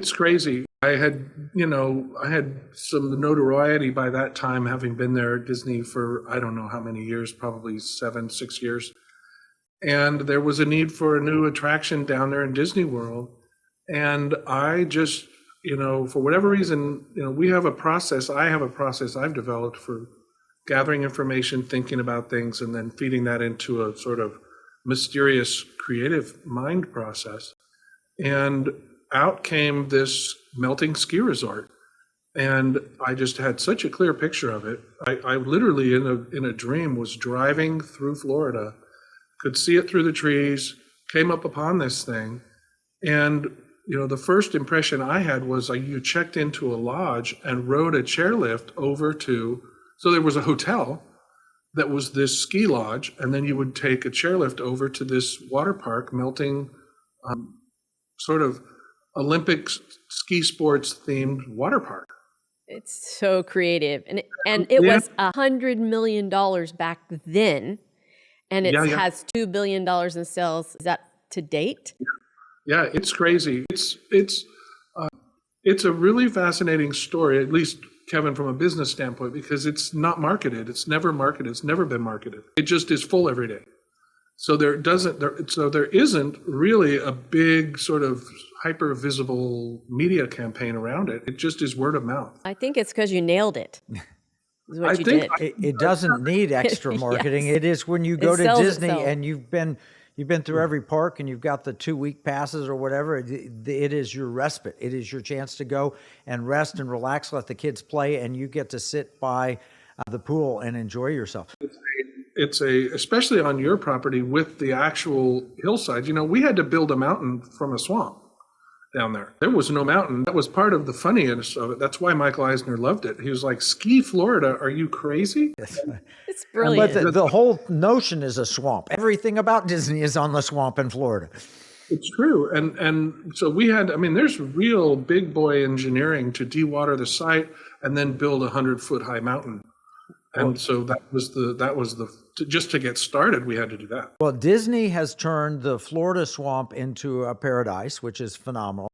it's crazy. I had some notoriety by that time, having been there at Disney for I don't know how many years, probably 6 years. And there was a need for a new attraction down there in Disney World. And I just, for whatever reason, we have a process. I have a process I've developed for gathering information, thinking about things, and then feeding that into a sort of mysterious creative mind process. And out came this melting ski resort. And I just had such a clear picture of it. I literally, in a dream, was driving through Florida, could see it through the trees, came up upon this thing. And, the first impression I had was you checked into a lodge and rode a chairlift over to, so there was a hotel that was this ski lodge, and then you would take a chairlift over to this water park, melting sort of Olympic ski sports themed water park. It's so creative. And it was $100 million back then, and it has $2 billion in sales. Is that to date? Yeah, it's crazy. It's a really fascinating story, at least, Kevin, from a business standpoint, because it's not marketed. It's never marketed. It's never been marketed. It just is full every day. So there isn't really a big sort of hyper visible media campaign around it. It just is word of mouth. I think it's because you nailed it. Is what I you think did. It doesn't need extra marketing. Yes. It is when you go It to sells Disney itself. and you've been through every park and you've got the 2-week passes or whatever. It is your respite. It is your chance to go and rest and relax, let the kids play, and you get to sit by the pool and enjoy yourself. Especially on your property with the actual hillside. We had to build a mountain from a swamp down there. There was no mountain. That was part of the funniness of it. That's why Michael Eisner loved it. He was like, ski Florida, are you crazy? It's brilliant. But the whole notion is a swamp. Everything about Disney is on the swamp in Florida. It's true. And so there's real big boy engineering to dewater the site and then build a 100-foot high mountain. And so just to get started, we had to do that. Well, Disney has turned the Florida swamp into a paradise, which is phenomenal.